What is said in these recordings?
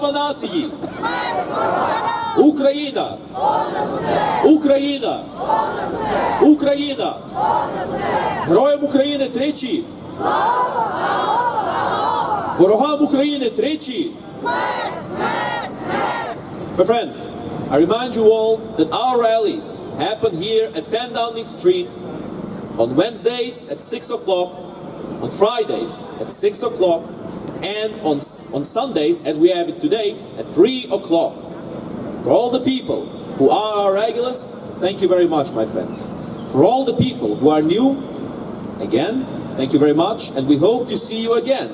Слава нації! Україна! Україна! Україна! Героям України тричі! Ворогам України тричі! My friends, I remind you all that our rallies happen here at 10 Downing Street on Wednesdays at 6 o'clock, on Fridays at 6 o'clock, and on Sundays, as we have it today, at 3 o'clock. For all the people who are our regulars, thank you very much, my friends. For all the people who are new, again, thank you very much, and we hope to see you again.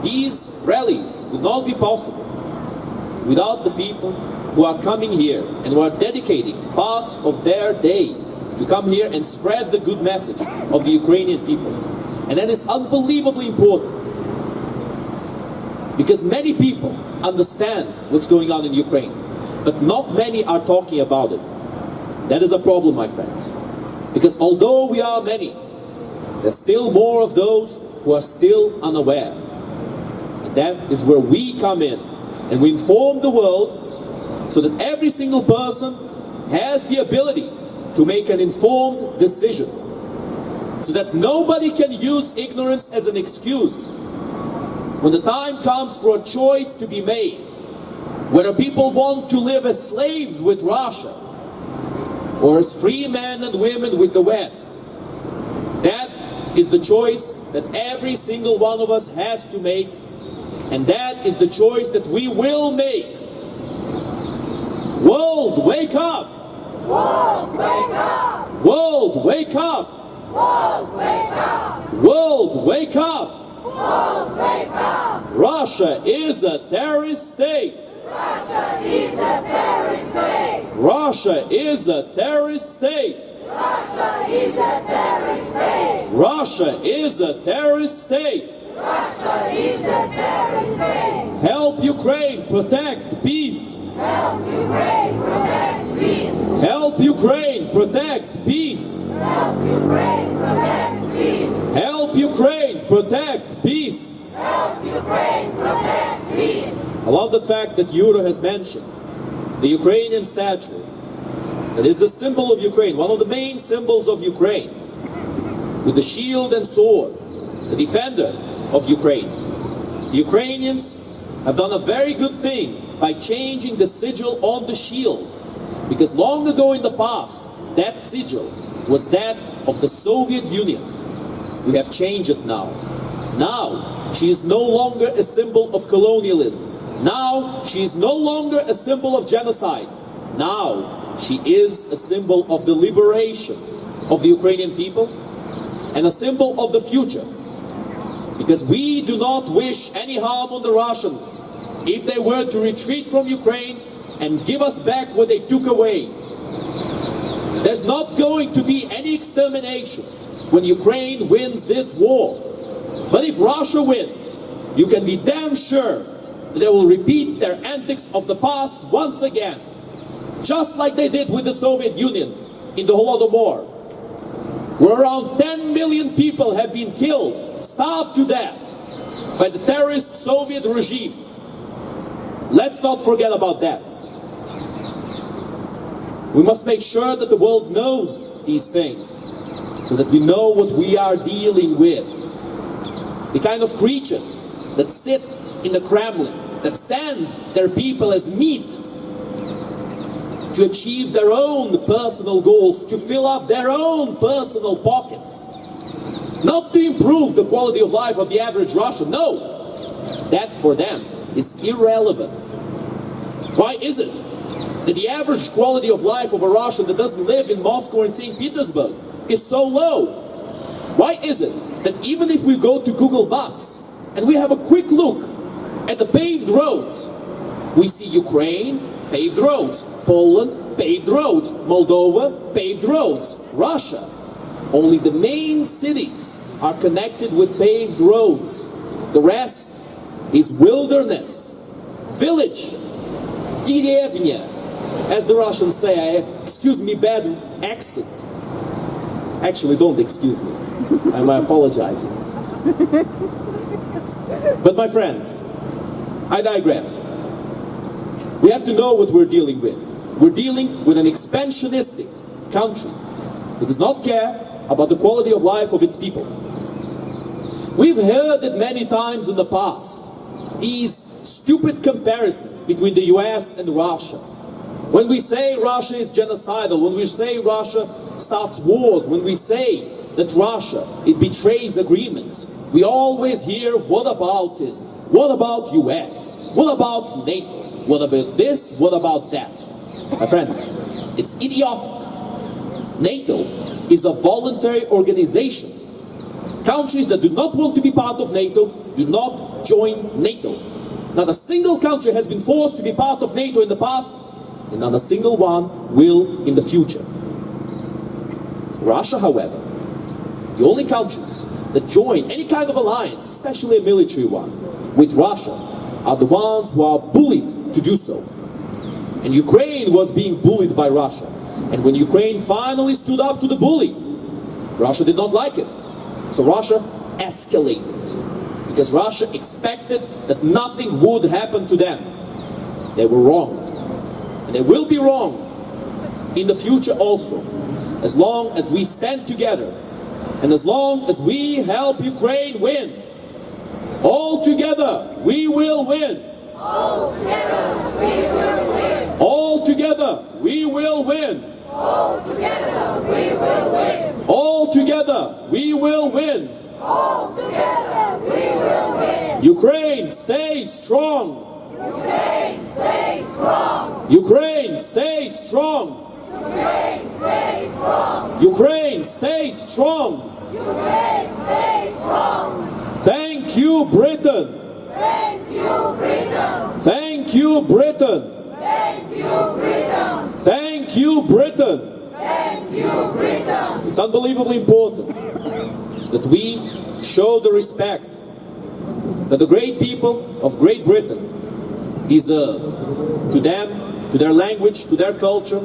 These rallies would not be possible without the people who are coming here and who are dedicating parts of their day to come here and spread the good message of the Ukrainian people. And that is unbelievably important, because many people understand what's going on in Ukraine, but not many are talking about it. That is a problem, my friends, because although we are many, there's still more of those who are still unaware. And that is where we come in, and we inform the world so that every single person has the ability to make an informed decision, so that nobody can use ignorance as an excuse. When the time comes for a choice to be made, whether people want to live as slaves with Russia or as free men and women with the West, that is the choice that every single one of us has to make, and that is the choice that we will make. World, wake up! World, wake up! World, wake up! World, wake up! World, wake up! World, wake up! Russia is a terrorist state! Russia is a terrorist state! Russia is a terrorist state! Russia is a terrorist state! Russia is a terrorist state! Russia is a terrorist state! Help Ukraine protect peace! Help Ukraine protect peace! Help Ukraine protect peace! Help Ukraine protect peace! Help Ukraine protect peace! Help Ukraine protect peace! I love the fact that Yura has mentioned the Ukrainian statue that is the symbol of Ukraine, one of the main symbols of Ukraine, with the shield and sword, the defender of Ukraine. The Ukrainians have done a very good thing by changing the sigil on the shield, because long ago in the past, that sigil was that of the Soviet Union. We have changed it now. Now, she is no longer a symbol of colonialism. Now, she is no longer a symbol of genocide. Now, she is a symbol of the liberation of the Ukrainian people and a symbol of the future. Because we do not wish any harm on the Russians if they were to retreat from Ukraine and give us back what they took away. There's not going to be any exterminations when Ukraine wins this war. But if Russia wins, you can be damn sure that they will repeat their antics of the past once again, just like they did with the Soviet Union in the Holodomor, where around 10 million people have been killed, starved to death by the terrorist Soviet regime. Let's not forget about that. We must make sure that the world knows these things, so that we know what we are dealing with. The kind of creatures that sit in the Kremlin, that send their people as meat to achieve their own personal goals, to fill up their own personal pockets, not to improve the quality of life of the average Russian. No, that for them is irrelevant. Why is it that the average quality of life of a Russian that doesn't live in Moscow or in St. Petersburg is so low? Why is it that even if we go to Google Maps and we have a quick look at the paved roads, we see Ukraine, paved roads, Poland, paved roads, Moldova, paved roads, Russia, only the main cities are connected with paved roads. The rest is wilderness, village, деревня, as the Russians say. Excuse me, bad accent. Actually, don't excuse me. I'm apologizing. But my friends, I digress. We have to know what we're dealing with. We're dealing with an expansionistic country that does not care about the quality of life of its people. We've heard it many times in the past, these stupid comparisons between the US and Russia. When we say Russia is genocidal, when we say Russia starts wars, when we say that Russia, it betrays agreements, we always hear, what about this? What about US? What about NATO? What about this? What about that? My friends, it's idiotic. NATO is a voluntary organization. Countries that do not want to be part of NATO do not join NATO. Not a single country has been forced to be part of NATO in the past, and not a single one will in the future. Russia, however, the only countries that join any kind of alliance, especially a military one, with Russia, are the ones who are bullied to do so. And Ukraine was being bullied by Russia. And when Ukraine finally stood up to the bully, Russia did not like it. So Russia escalated. Because Russia expected that nothing would happen to them. They were wrong. And they will be wrong in the future also. As long as we stand together. And as long as we help Ukraine win. All together we will win. All together we will win. All together we will win. All together we will win. All together we will win. All together we will win. Ukraine, stay strong. Ukraine, stay strong. Ukraine, stay strong. Ukraine, stay strong. Ukraine, stay strong. Ukraine, stay strong. Thank you, Britain. Thank you, Britain. Thank you, Britain. Thank you, Britain. Thank you, Britain. Thank you, Britain. It's unbelievably important that we show the respect that the great people of Great Britain deserve. To them, to their language, to their culture,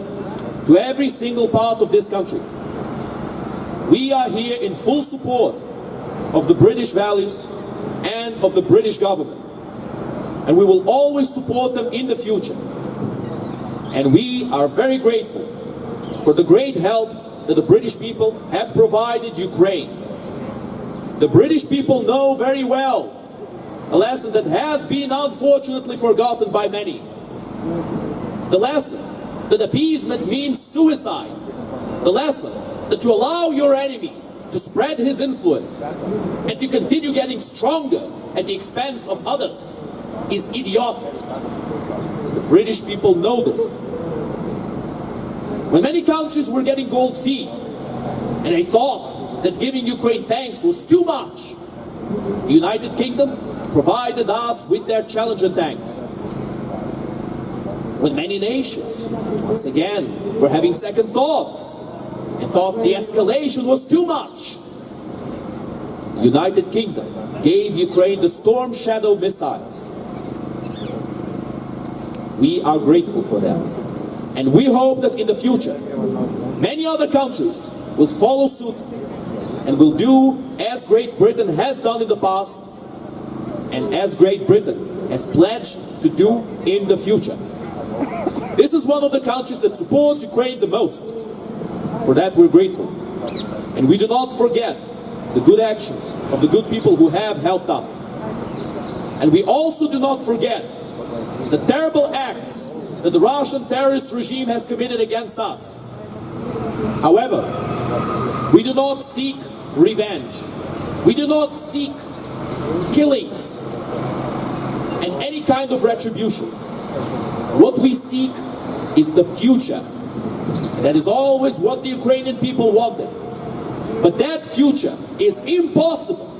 to every single part of this country. We are here in full support of the British values and of the British government. And we will always support them in the future. And we are very grateful for the great help that the British people have provided Ukraine. The British people know very well a lesson that has been unfortunately forgotten by many. The lesson that appeasement means suicide. The lesson that to allow your enemy to spread his influence and to continue getting stronger at the expense of others is idiotic. The British people know this. When many countries were getting gold feet and they thought that giving Ukraine tanks was too much, the United Kingdom provided us with their Challenger tanks. When many nations, once again, were having second thoughts and thought the escalation was too much, the United Kingdom gave Ukraine the Storm Shadow missiles. We are grateful for them. And we hope that in the future, many other countries will follow suit and will do as Great Britain has done in the past and as Great Britain has pledged to do in the future. This is one of the countries that supports Ukraine the most. For that we're grateful. And we do not forget the good actions of the good people who have helped us. And we also do not forget the terrible acts that the Russian terrorist regime has committed against us. However, we do not seek revenge. We do not seek killings and any kind of retribution. What we seek is the future. That is always what the Ukrainian people wanted. But that future is impossible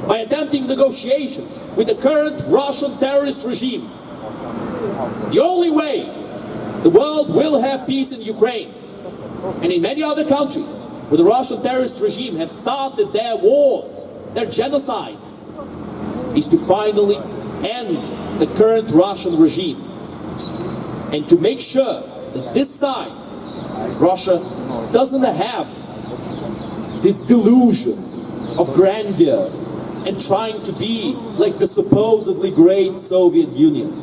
by attempting negotiations with the current Russian terrorist regime. The only way the world will have peace in Ukraine and in many other countries where the Russian terrorist regime have started their wars, their genocides, is to finally end the current Russian regime and to make sure that this time Russia doesn't have this delusion of grandeur and trying to be like the supposedly great Soviet Union.